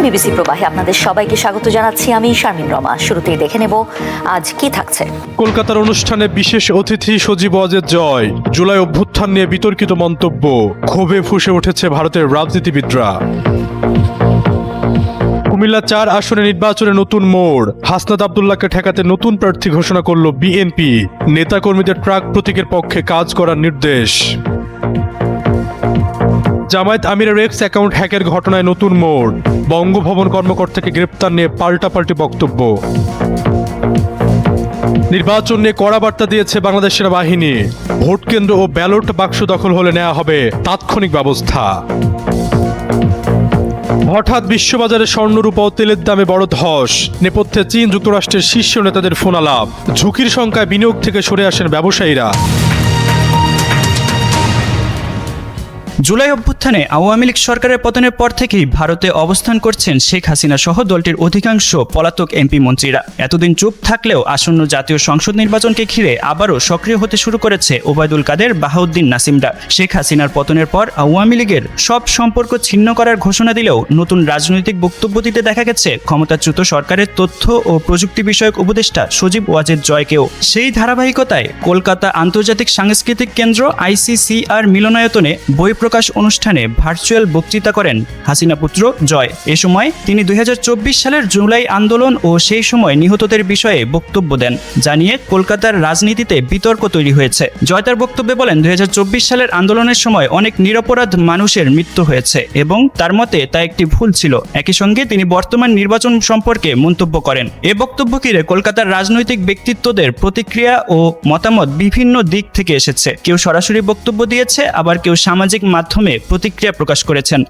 BBC প্রবাহে আপনাদের সবাইকে স্বাগত জানাচ্ছি। আমি শারমিন রমা। শুরুতেই দেখে নেব আজ কি থাকছে। কলকাতার অনুষ্ঠানে বিশেষ অতিথি সজীব ওয়াজেদ জয়। জুলাই অভ্যুত্থান নিয়ে বিতর্কিত মন্তব্য, ক্ষোভে ফুঁসে উঠেছে ভারতের রাজনীতিবিদরা। কুমিল্লা ৪ আসনে নির্বাচনে নতুন মোড়, হাসনাত আব্দুল্লাহকে ঠেকাতে নতুন প্রার্থী ঘোষণা করল বিএনপি। নেতাকর্মীদের ট্রাক প্রতীকের পক্ষে কাজ করার নির্দেশ। জামায়াত আমিরের এক্স অ্যাকাউন্ট হ্যাকের ঘটনায় নতুন মোড়, বঙ্গভবন কর্মকর্তাকে গ্রেপ্তার নিয়ে পাল্টাপাল্টি বক্তব্য। নির্বাচন নিয়ে কড়া বার্তা দিয়েছে বাংলাদেশ সেনাবাহিনী। ভোট কেন্দ্র ও ব্যালট বাক্স দখল হলে নেওয়া হবে তাৎক্ষণিক ব্যবস্থা। হঠাৎ বিশ্ববাজারে স্বর্ণরূপা ও তেলের দামে বড় ধস, নেপথ্যে চীন যুক্তরাষ্ট্রের শীর্ষ নেতাদের ফোনালাপ। ঝুঁকির সংখ্যায় বিনিয়োগ থেকে সরে আসেন ব্যবসায়ীরা। জুলাই অভ্যুত্থানে আওয়ামী লীগ সরকারের পতনের পর থেকেই ভারতে অবস্থান করছেন শেখ হাসিনা সহ দলটির অধিকাংশ পলাতক এমপি মন্ত্রীরা। এতদিন চুপ থাকলেও আসন্ন জাতীয় সংসদ নির্বাচনকে ঘিরে আবারও সক্রিয় হতে শুরু করেছে ওবায়দুল কাদের, বাহাউদ্দিন নাসিমরা। শেখ হাসিনার পতনের পর আওয়ামী লীগের সব সম্পর্ক ছিন্ন করার ঘোষণা দিলেও নতুন রাজনৈতিক বক্তব্য দিতে দেখা গেছে ক্ষমতাচ্যুত সরকারের তথ্য ও প্রযুক্তি বিষয়ক উপদেষ্টা সজীব ওয়াজেদ জয়কেও। সেই ধারাবাহিকতায় কলকাতা আন্তর্জাতিক সাংস্কৃতিক কেন্দ্র ICCR মিলনায়তনে বই প্রকাশ অনুষ্ঠানে ভার্চুয়াল বক্তৃতা করেন হাসিনা পুত্র জয়। এ সময় তিনি 2024 সালের জুলাই আন্দোলন ও সেই সময় নিহতদের বিষয়ে বক্তব্য দেন, জানিয়ে কলকাতার রাজনীতিতে বিতর্ক তৈরি হয়েছে। জয় তার বক্তব্যে বলেন, 2024 সালের আন্দোলনের সময় অনেক নিরপরাধ মানুষের মৃত্যু হয়েছে এবং তার মতে তা একটি ভুল ছিল। একই সঙ্গে তিনি বর্তমান নির্বাচন সম্পর্কে মন্তব্য করেন। এ বক্তব্য ঘিরে কলকাতার রাজনৈতিক ব্যক্তিত্বদের প্রতিক্রিয়া ও মতামত বিভিন্ন দিক থেকে এসেছে। কেউ সরাসরি বক্তব্য দিয়েছে, আবার কেউ সামাজিক মাধ্যমে প্রতিক্রিয়া প্রকাশ করেছেন।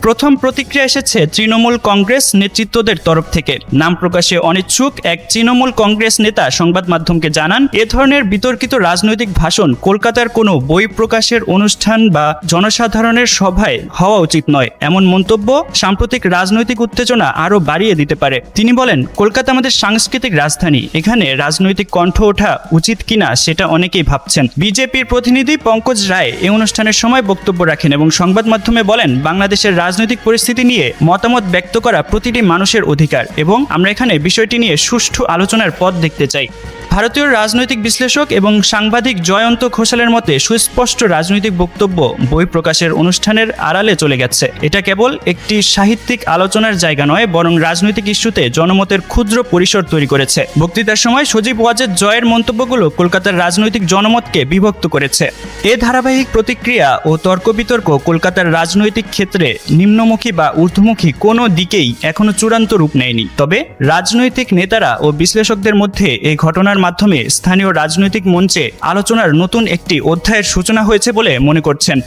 প্রথম প্রতিক্রিয়া এসেছে তৃণমূল কংগ্রেস নেতৃত্বদের তরফ থেকে। নাম প্রকাশে অনিচ্ছুক এক তৃণমূল কংগ্রেস নেতা সংবাদ মাধ্যমকে জানান, এ ধরনের বিতর্কিত রাজনৈতিক ভাষণ কলকাতার কোনো বই প্রকাশের অনুষ্ঠান বা জনসাধারণের সভায় হওয়া উচিত নয়। এমন মন্তব্য সাম্প্রতিক রাজনৈতিক উত্তেজনা আরও বাড়িয়ে দিতে পারে। তিনি বলেন, কলকাতা আমাদের সাংস্কৃতিক রাজধানী, এখানে রাজনৈতিক কণ্ঠ ওঠা উচিত কিনা সেটা অনেকেই ভাবছেন। বিজেপির প্রতিনিধি পঙ্কজ রায় এই অনুষ্ঠানের সময় বক্তব্য রাখেন এবং সংবাদ মাধ্যমে বলেন, বাংলাদেশের রাজনৈতিক পরিস্থিতি নিয়ে মতামত ব্যক্ত করা প্রতিটি মানুষের অধিকার এবং আমরা এখানে বিষয়টি নিয়ে সুষ্ঠু আলোচনার পথ দেখতে চাই। ভারতীয় রাজনৈতিক বিশ্লেষক এবং সাংবাদিক জয়ন্ত ঘোষালের মতে সুস্পষ্ট রাজনৈতিক বক্তব্য বই প্রকাশের অনুষ্ঠানের আড়ালে চলে গেছে। এটা কেবল একটি সাহিত্যিক আলোচনার জায়গা নয়, বরং রাজনৈতিক ইস্যুতে জনমতের ক্ষুদ্র পরিসর তৈরি করেছে। বক্তৃতার সময় সজীব ওয়াজেদ জয়ের মন্তব্যগুলো কলকাতার রাজনৈতিক জনমতকে বিভক্ত করেছে। এ ধারাবাহিক প্রতিক্রিয়া ও তর্ক বিতর্ক কলকাতার রাজনৈতিক ক্ষেত্রে নিম্নমুখী বা ঊর্ধ্বমুখী কোনো দিকেই এখনো চূড়ান্ত রূপ নেয়নি। তবে রাজনৈতিক নেতারা ও বিশ্লেষকদের মধ্যে এই ঘটনার মাধ্যমে স্থানীয় রাজনৈতিক মঞ্চে আলোচনার নতুন একটি অধ্যায়ের সূচনা হয়েছে বলে মনে করছেন।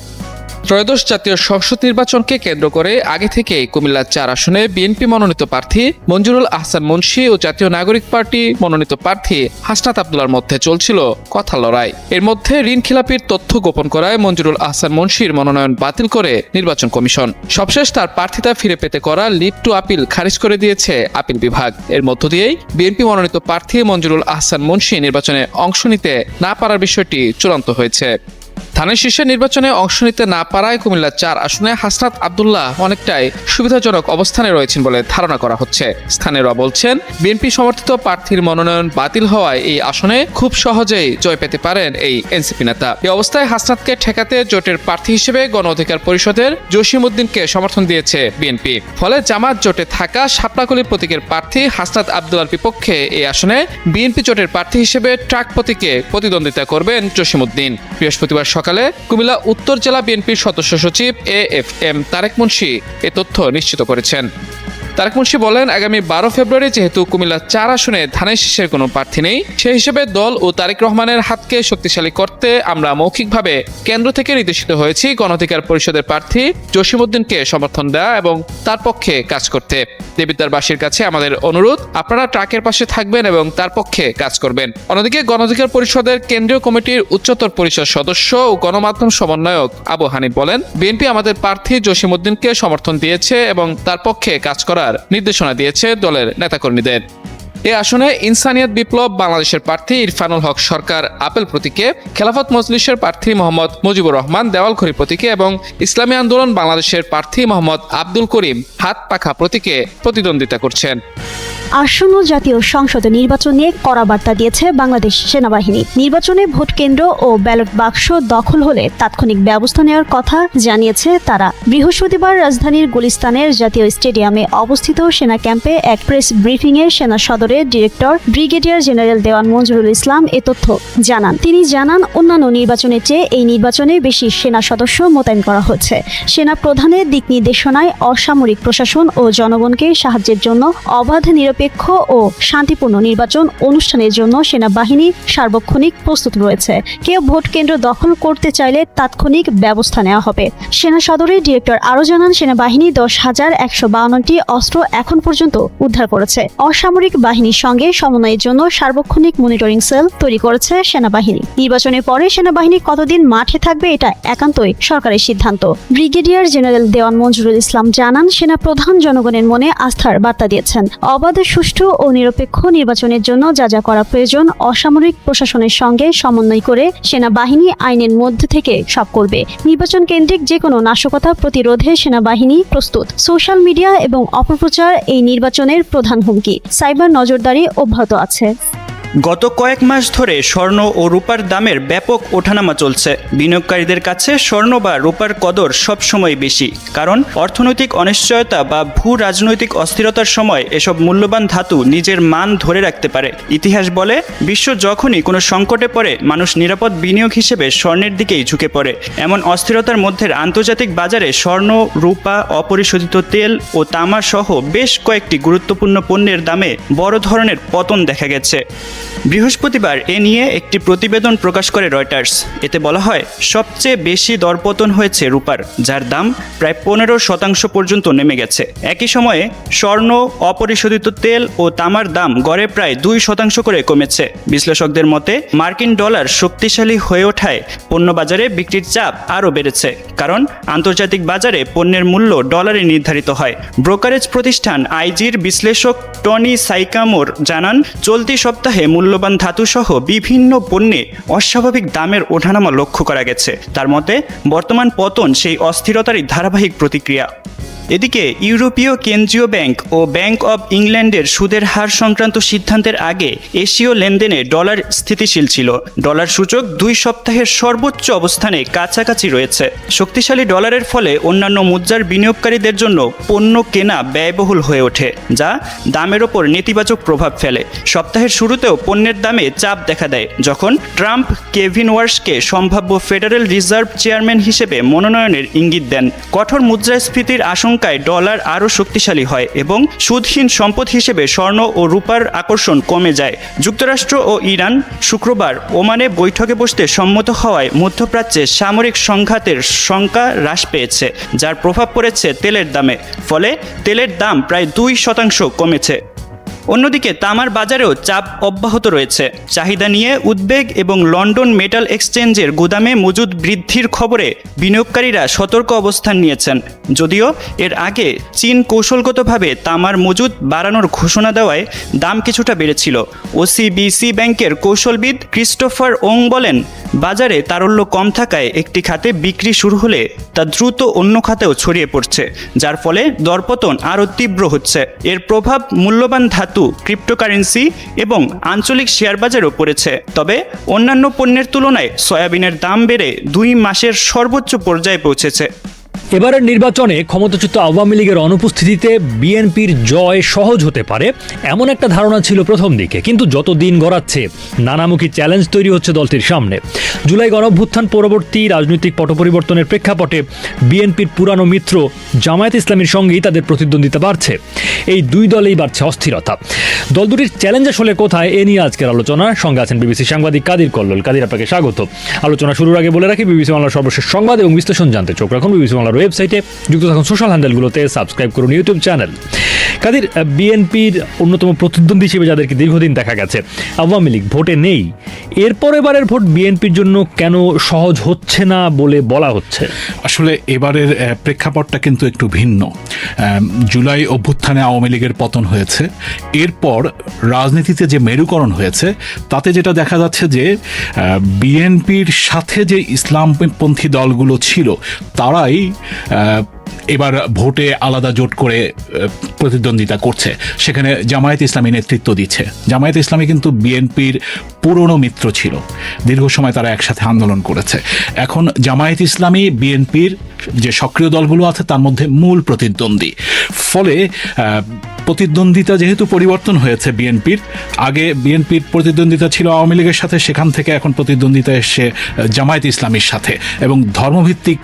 ত্রয়োদশ জাতীয় সংসদ নির্বাচনকে কেন্দ্র করে আগে থেকে কুমিল্লা ৪ আসনে বিএনপি মনোনীত প্রার্থী মঞ্জুরুল আহসান মুন্সী ও জাতীয় নাগরিক পার্টি মনোনীত প্রার্থী হাসনাত আব্দুল্লাহর মধ্যে চলছিল কথা লড়াই। এর মধ্যে ঋণ খেলাপির তথ্য গোপন করায় মঞ্জুরুল আহসান মুন্সীর মনোনয়ন বাতিল করে নির্বাচন কমিশন। সবশেষ তার প্রার্থিতা ফিরে পেতে করা লিভ টু আপিল খারিজ করে দিয়েছে আপিল বিভাগ। এর মধ্য দিয়েই বিএনপি মনোনীত প্রার্থী মঞ্জুরুল আহসান মুন্সী নির্বাচনে অংশ নিতে না পারার বিষয়টি চূড়ান্ত হয়েছে। ধানের শীর্ষে নির্বাচনে অংশ নিতে না পারায় কুমিল্লা ৪ আসনে হাসনাত আব্দুল্লাহ অনেকটাই সুবিধাজনক অবস্থানে রয়েছেন বলে ধারণা করা হচ্ছে। স্থানীয়রা বলছেন, বিএনপি সমর্থিত প্রার্থীর মনোনয়ন বাতিল হওয়ায় এই আসনে খুব সহজেই জয় পেতে পারেন এই এনসিপি নেতা। এই অবস্থায় হাসনাতকে ঠেকাতে জোটের প্রার্থী হিসেবে গণ অধিকার পরিষদের জসিমউদ্দিনকে সমর্থন দিয়েছে বিএনপি। ফলে জামাত জোটে থাকা শাপলাকলি প্রতীকের প্রার্থী হাসনাত আব্দুল্লাহর বিপক্ষে এই আসনে বিএনপি জোটের প্রার্থী হিসেবে ট্রাক প্রতীকে প্রতিদ্বন্দ্বিতা করবেন জসিমউদ্দিন। বৃহস্পতিবার সকালে কুমিল্লা উত্তর জেলা বিএনপির সদস্য সচিব AFM তারেক মুন্সী এ তথ্য নিশ্চিত করেছেন। তারেক মুন্সী বলেন, আগামী 12 ফেব্রুয়ারি যেহেতু কুমিল্লা ৪ আসনে ধানের শীষের কোনো প্রার্থী নেই, সেই হিসেবে দল ও তারেক রহমানের হাতকে শক্তিশালী করতে আমরা মৌখিকভাবে কেন্দ্র থেকে নির্দেশিত হয়েছি গণ অধিকার পরিষদের প্রার্থী জসিমউদ্দিনকে সমর্থন দেওয়া এবং তার পক্ষে কাজ করতে। দেবিদ্বারবাসীর কাছে আমাদের অনুরোধ, আপনারা ট্রাকের পাশে থাকবেন এবং তার পক্ষে কাজ করবেন। অন্যদিকে গণ অধিকার পরিষদের কেন্দ্রীয় কমিটির উচ্চতর পরিষদ সদস্য ও গণমাধ্যম সমন্বয়ক আবু হানিফ বলেন, বিএনপি আমাদের প্রার্থী জসিমউদ্দিনকে সমর্থন দিয়েছে এবং তার পক্ষে কাজ করার নির্দেশনা দিয়েছে দলের নেতাকর্মীদের। এ আসনে ইনসানিয়াত বিপ্লব বাংলাদেশের প্রার্থী ইরফানুল হক সরকার আপেল প্রতীকে, খেলাফত মজলিসের প্রার্থী মোহাম্মদ মুজিবুর রহমান দেওয়ালঘড়ি প্রতীকে এবং ইসলামী আন্দোলন বাংলাদেশের প্রার্থী মোহাম্মদ আব্দুল করিম হাত পাখা প্রতীকে প্রতিদ্বন্দ্বিতা করছেন। আসন্ন জাতীয় সংসদ নির্বাচন নিয়ে কড়া বার্তা দিয়েছে বাংলাদেশ সেনাবাহিনী। নির্বাচনে ভোট কেন্দ্র ও ব্যালট বাক্স দখল হলে তাৎক্ষণিক ব্যবস্থা নেওয়ার কথা জানিয়েছে তারা। বৃহস্পতিবার রাজধানীর গুলিস্তানের জাতীয় স্টেডিয়ামে অবস্থিত সেনা ক্যাম্পে এক প্রেস ব্রিফিংয়ে সেনা সদরের ডিরেক্টর ব্রিগেডিয়ার জেনারেল দেওয়ান মঞ্জুরুল ইসলাম এ তথ্য জানান। তিনি জানান, অন্যান্য নির্বাচনের চেয়ে এই নির্বাচনে বেশি সেনা সদস্য মোতায়েন করা হচ্ছে। সেনা প্রধানের দিক নির্দেশনায় অসামরিক প্রশাসন ও জনগণকে সাহায্যের জন্য অবাধ, নিরপেক্ষ ও শান্তিপূর্ণ নির্বাচন অনুষ্ঠানের জন্য সেনাবাহিনী সার্বক্ষণিক প্রস্তুত রয়েছে। কেউ ভোট কেন্দ্র দখল করতে চাইলে তাৎক্ষণিক ব্যবস্থা নেওয়া হবে। সেনা সদরের ডিরেক্টর আরও জানান, সেনাবাহিনী 10,152টি অস্ত্র এখন পর্যন্ত উদ্ধার করেছে। অসামরিক বাহিনীর সঙ্গে সমন্বয়ের জন্য সার্বক্ষণিক মনিটরিং সেল তৈরি করেছে সেনাবাহিনী। নির্বাচনের পরে সেনাবাহিনী কতদিন মাঠে থাকবে এটা একান্তই সরকারের সিদ্ধান্ত। ব্রিগেডিয়ার জেনারেল দেওয়ান মঞ্জুরুল ইসলাম জানান, সেনা প্রধান জনগণের মনে আস্থার বার্তা দিয়েছেন। অবাধ, সুষ্ঠু ও নিরপেক্ষ নির্বাচনের জন্য যা যা করা প্রয়োজন অসামরিক প্রশাসনের সঙ্গে সমন্বয় করে সেনাবাহিনী আইনের মধ্যে থেকে সব করবে। নির্বাচন কেন্দ্রিক যে কোনো নাশকতা প্রতিরোধে সেনাবাহিনী প্রস্তুত। সোশ্যাল মিডিয়া এবং অপপ্রচার এই নির্বাচনের প্রধান হুমকি। সাইবার নজরদারি অব্যাহত আছে। গত কয়েক মাস ধরে স্বর্ণ ও রূপার দামের ব্যাপক ওঠানামা চলছে। বিনিয়োগকারীদের কাছে স্বর্ণ বা রূপার কদর সবসময় বেশি, কারণ অর্থনৈতিক অনিশ্চয়তা বা ভূ রাজনৈতিক অস্থিরতার সময় এসব মূল্যবান ধাতু নিজের মান ধরে রাখতে পারে। ইতিহাস বলে, বিশ্ব যখনই কোনো সংকটে পড়ে, মানুষ নিরাপদ বিনিয়োগ হিসেবে স্বর্ণের দিকেই ঝুঁকে পড়ে। এমন অস্থিরতার মধ্যে আন্তর্জাতিক বাজারে স্বর্ণ, রূপা, অপরিশোধিত তেল ও তামা সহ বেশ কয়েকটি গুরুত্বপূর্ণ পণ্যের দামে বড় ধরনের পতন দেখা গেছে। বৃহস্পতিবার এ নিয়ে একটি প্রতিবেদন প্রকাশ করে রয়টার্স। এতে বলা হয়, সবচেয়ে বেশি দরপতন হয়েছে রূপার, যার দাম প্রায় 15% পর্যন্ত নেমে গেছে। একই সময়ে স্বর্ণ, অপরিশোধিত তেল ও তামার দাম গড়ে প্রায় 2% করে কমেছে। বিশ্লেষকদের মতে, মার্কিন ডলার শক্তিশালী হয়ে ওঠায় পণ্য বাজারে বিক্রির চাপ আরও বেড়েছে, কারণ আন্তর্জাতিক বাজারে পণ্যের মূল্য ডলারে নির্ধারিত হয়। ব্রোকারেজ প্রতিষ্ঠান আইজির বিশ্লেষক টনি সাইকামোর জানান, চলতি সপ্তাহে মূল্যবান ধাতুসহ বিভিন্ন পণ্যে অস্বাভাবিক দামের ওঠানামা লক্ষ্য করা গেছে। তার মতে, বর্তমান পতন সেই অস্থিরতারই ধারাবাহিক প্রতিক্রিয়া। এদিকে ইউরোপীয় কেন্দ্রীয় ব্যাংক ও ব্যাংক অব ইংল্যান্ডের সুদের হার সংক্রান্ত সিদ্ধান্তের আগে এশীয় লেনদেনে ডলার স্থিতিশীল ছিল। ডলার সূচক 2 সপ্তাহের সর্বোচ্চ অবস্থানে কাছাকাছি রয়েছে। শক্তিশালী ডলারের ফলে অন্যান্য মুদ্রার বিনিয়োগকারীদের জন্য পণ্য কেনা ব্যয়বহুল হয়ে ওঠে, যা দামের ওপর নেতিবাচক প্রভাব ফেলে। সপ্তাহের শুরুতেও পণ্যের দামে চাপ দেখা দেয়, যখন ট্রাম্প কেভিন ওয়ার্সকে সম্ভাব্য ফেডারেল রিজার্ভ চেয়ারম্যান হিসেবে মনোনয়নের ইঙ্গিত দেন। কঠোর মুদ্রাস্ফীতির আশঙ্কায় ডলার আরও শক্তিশালী হয় এবং সুদহীন সম্পদ হিসেবে স্বর্ণ ও রূপার আকর্ষণ কমে যায়। যুক্তরাষ্ট্র ও ইরান শুক্রবার ওমানে বৈঠকে বসতে সম্মত হওয়ায় মধ্যপ্রাচ্যে সামরিক সংঘাতের শঙ্কা হ্রাস পেয়েছে, যার প্রভাব পড়েছে তেলের দামে। ফলে তেলের দাম প্রায় 2% কমেছে। অন্যদিকে তামার বাজারেও চাপ অব্যাহত রয়েছে। চাহিদা নিয়ে উদ্বেগ এবং লন্ডন মেটাল এক্সচেঞ্জের গুদামে মজুদ বৃদ্ধির খবরে বিনিয়োগকারীরা সতর্ক অবস্থান নিয়েছেন। যদিও এর আগে চীন কৌশলগতভাবে তামার মজুদ বাড়ানোর ঘোষণা দেওয়ায় দাম কিছুটা বেড়েছিল। ওসিবিসি ব্যাংকের কৌশলবিদ ক্রিস্টোফার ওং বলেন, বাজারে তারল্য কম থাকায় একটি খাতে বিক্রি শুরু হলে তা দ্রুত অন্য খাতেও ছড়িয়ে পড়ছে, যার ফলে দরপতন আরও তীব্র হচ্ছে। এর প্রভাব মূল্যবান ধাতু, ক্রিপ্টোকারেন্সি এবং আঞ্চলিক শেয়ার বাজারেও পড়েছে। তবে অন্যান্য পণ্যের তুলনায় সয়াবিনের দাম বেড়ে 2 মাসের সর্বোচ্চ পর্যায়ে পৌঁছেছে। এবারের নির্বাচনে ক্ষমতাচ্যুত আওয়ামী লীগের অনুপস্থিতিতে বিএনপির জয় সহজ হতে পারে, এমন একটা ধারণা ছিল প্রথম দিকে। কিন্তু যত দিন গড়াচ্ছে, নানামুখী চ্যালেঞ্জ তৈরি হচ্ছে দলটির সামনে। জুলাই গণঅভ্যুত্থান পরবর্তী রাজনৈতিক পট পরিবর্তনের প্রেক্ষাপটে বিএনপির পুরানো মিত্র জামায়াত ইসলামীর সঙ্গেই তাদের প্রতিদ্বন্দ্বিতা বাড়ছে। এই দুই দলেই বাড়ছে অস্থিরতা। দল দুটির চ্যালেঞ্জ আসলে কোথায়, এ নিয়ে আজকের আলোচনা। সঙ্গে আছেন বিবিসি সাংবাদিক কাদির কল্লোল। কাদির, আপনাকে স্বাগত। আলোচনা শুরুর আগে বলে রাখি, বিবিসি বাংলার সর্বশেষ সংবাদ এবং বিশ্লেষণ জানতে চোখ রাখুন বিবিসি বাংলার ওয়েবসাইটে, যুক্ত থাকুন সোশ্যাল হ্যান্ডেলগুলোতে, সাবস্ক্রাইব করুন ইউটিউব চ্যানেল। কাদির, বিএনপির অন্যতম প্রতিদ্বন্দ্বী হিসেবে যাদেরকে দীর্ঘদিন দেখা গেছে, আওয়ামী লীগ ভোটে নেই। এরপর এবারের ভোট বিএনপির জন্য কেন সহজ হচ্ছে না বলে বলা হচ্ছে? আসলে এবারের প্রেক্ষাপটটা কিন্তু একটু ভিন্ন। জুলাই অভ্যুত্থানে আওয়ামী লীগের পতন হয়েছে, এরপর রাজনীতিতে যে মেরুকরণ হয়েছে তাতে যেটা দেখা যাচ্ছে যে বিএনপির সাথে যে ইসলামপন্থী দলগুলো ছিল তারাই এবার ভোটে আলাদা জোট করে প্রতিদ্বন্দ্বিতা করছে। সেখানে জামায়াত ইসলামী নেতৃত্ব দিচ্ছে। জামায়াত ইসলামী কিন্তু বিএনপির পুরনো মিত্র ছিল, দীর্ঘ সময় তারা একসাথে আন্দোলন করেছে। এখন জামায়াত ইসলামী বিএনপির যে সক্রিয় দলগুলো আছে তার মধ্যে মূল প্রতিদ্বন্দ্বী। ফলে প্রতিদ্বন্দ্বিতা যেহেতু পরিবর্তন হয়েছে বিএনপির, আগে বিএনপির প্রতিদ্বন্দ্বিতা ছিল আওয়ামী লীগের সাথে, সেখান থেকে এখন প্রতিদ্বন্দ্বিতা এসছে জামায়াত ইসলামীর সাথে এবং ধর্মভিত্তিক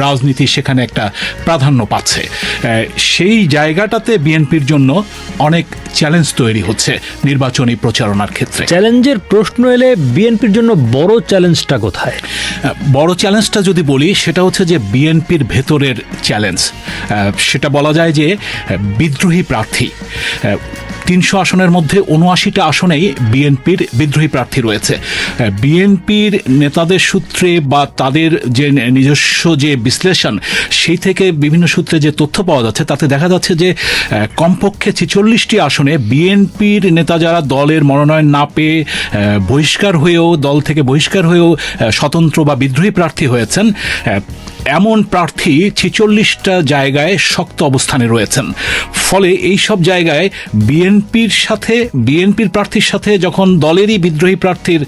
রাজনীতি সেখানে একটা প্রাধান্য পাচ্ছে। সেই জায়গাটাতে বিএনপির জন্য অনেক চ্যালেঞ্জ তৈরি হচ্ছে নির্বাচনী প্রচারণার ক্ষেত্রে। চ্যালেঞ্জের প্রশ্ন এলে বিএনপির জন্য বড় চ্যালেঞ্জটা কোথায়? বড় চ্যালেঞ্জটা যদি বলি সেটা হচ্ছে যে বিএনপির ভেতরের চ্যালেঞ্জ। সেটা বলা যায় যে বিদ্রোহী প্রার্থী, 300 আসনের মধ্যে 79টা আসনেই বিএনপির বিদ্রোহী প্রার্থী রয়েছে। বিএনপির নেতাদের সূত্রে বা তাদের যে নিজস্ব যে বিশ্লেষণ সেই থেকে বিভিন্ন সূত্রে যে তথ্য পাওয়া যাচ্ছে তাতে দেখা যাচ্ছে যে কমপক্ষে 46টি আসনে বিএনপির নেতা যারা দলের মনোনয়ন না পেয়ে দল থেকে বহিষ্কার হয়েও স্বতন্ত্র বা বিদ্রোহী প্রার্থী হয়েছেন, এমন প্রার্থী 46টা জায়গায় শক্ত অবস্থানে রয়েছেন। ফলে এই সব জায়গায় বিএনপির প্রার্থীর সাথে যখন দলেরই বিদ্রোহী প্রার্থীর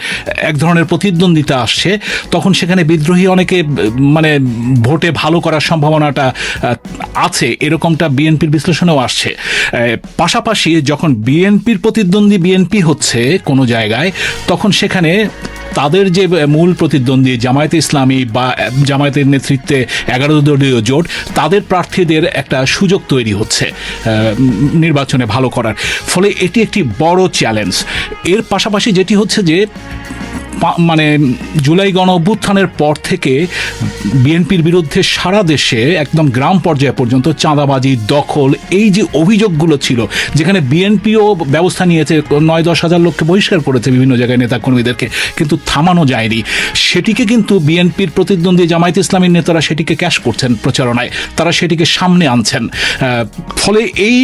এক ধরনের প্রতিদ্বন্দ্বিতা আসছে তখন সেখানে বিদ্রোহী অনেকে মানে ভোটে ভালো করার সম্ভাবনাটা আছে, এরকমটা বিএনপির বিশ্লেষণেও আসছে। পাশাপাশি যখন বিএনপির প্রতিদ্বন্দ্বী বিএনপি হচ্ছে কোনো জায়গায় তখন সেখানে তাদের যে মূল প্রতিদ্বন্দ্বী জামায়াতে ইসলামী বা জামায়াতের নেতৃত্বে 11 দলীয় জোট, তাদের প্রার্থীদের একটা সুযোগ তৈরি হচ্ছে নির্বাচনে ভালো করার। ফলে এটি একটি বড় চ্যালেঞ্জ। এর পাশাপাশি যেটি হচ্ছে যে মানে জুলাই গণ অভ্যুত্থানের পর থেকে বিএনপির বিরুদ্ধে সারা দেশে একদম গ্রাম পর্যায়ে পর্যন্ত চাঁদাবাজি, দখল, এই যে অভিযোগগুলো ছিল, যেখানে বিএনপিও ব্যবস্থা নিয়েছে, 9-10 হাজার লোককে বহিষ্কার করেছে বিভিন্ন জায়গায় নেতাকর্মীদেরকে, কিন্তু থামানো যায়নি। সেটিকে কিন্তু বিএনপির প্রতিদ্বন্দ্বী জামায়াত ইসলামীর নেতারা সেটিকে ক্যাশ করছেন প্রচারণায়, তারা সেটিকে সামনে আনছেন। ফলে এই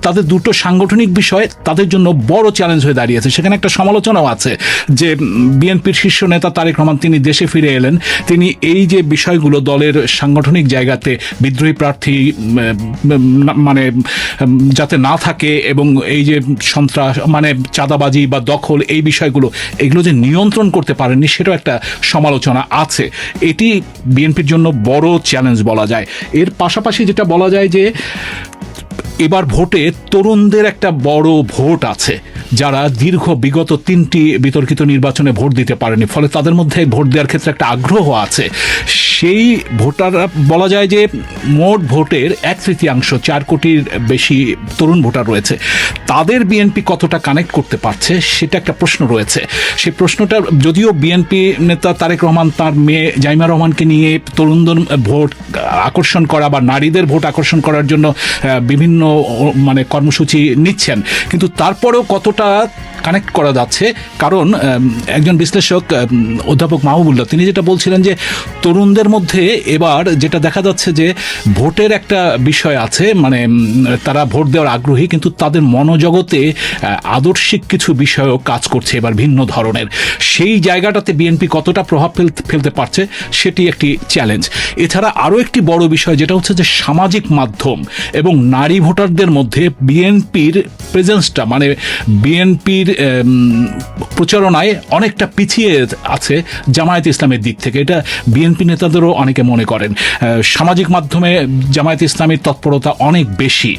তাদের দুটো সাংগঠনিক বিষয় তাদের জন্য বড় চ্যালেঞ্জ হয়ে দাঁড়িয়েছে। সেখানে একটা সমালোচনাও আছে যে বিএনপির শীর্ষ নেতা তারেক রহমান তিনি দেশে ফিরে এলেন, তিনি এই যে বিষয়গুলো দলের সাংগঠনিক জায়গাতে বিদ্রোহী প্রার্থী মানে যাতে না থাকে এবং এই যে সন্ত্রাস মানে চাঁদাবাজি বা দখল এই বিষয়গুলো এগুলো যে নিয়ন্ত্রণ করতে পারেননি সেটাও একটা সমালোচনা আছে। এটি বিএনপির জন্য বড় চ্যালেঞ্জ বলা যায়। এর পাশাপাশি যেটা বলা যায় যে এবার ভোটে তরুণদের একটা বড় ভোট আছে, যারা বিগত 3টি বিতর্কিত নির্বাচনে ভোট দিতে পারেনি, ফলে তাদের মধ্যে ভোট দেওয়ার ক্ষেত্রে একটা আগ্রহ আছে। সেই ভোটাররা বলা যায় যে মোট ভোটের 1/3, 4 কোটির বেশি তরুণ ভোটার রয়েছে। তাদের বিএনপি কতটা কানেক্ট করতে পারছে সেটা একটা প্রশ্ন রয়েছে। সেই প্রশ্নটা যদিও বিএনপি নেতা তারেক রহমান তার মেয়ে জাইমা রহমানকে নিয়ে তরুণদের ভোট আকর্ষণ করা বা নারীদের ভোট আকর্ষণ করার জন্য বিভিন্ন মানে কর্মসূচি নিচ্ছেন, কিন্তু তারপরেও কতটা কানেক্ট করা যাচ্ছে, কারণ একজন বিশ্লেষক অধ্যাপক মাহবুবুল্লাহ তিনি যেটা বলছিলেন যে তরুণদের মধ্যে এবার যেটা দেখা যাচ্ছে যে ভোটের একটা বিষয় আছে, মানে তারা ভোট দেওয়ার আগ্রহী কিন্তু তাদের মনোজগতে আদর্শিক কিছু বিষয়ও কাজ করছে এবার ভিন্ন ধরনের। সেই জায়গাটাতে বিএনপি কতটা প্রভাব ফেলতে পারছে সেটি একটি চ্যালেঞ্জ। এছাড়া আরও একটি বড় বিষয় যেটা হচ্ছে যে সামাজিক মাধ্যম এবং নারী ভোটারদের মধ্যে বিএনপির প্রেজেন্সটা, মানে বিএনপির প্রচারণায় অনেকটা পিছিয়ে আছে জামায়াত ইসলামের দিক থেকে, এটা বিএনপি নেতাদেরও অনেকে মনে করেন। সামাজিক মাধ্যমে জামায়াত ইসলামের তৎপরতা অনেক বেশি,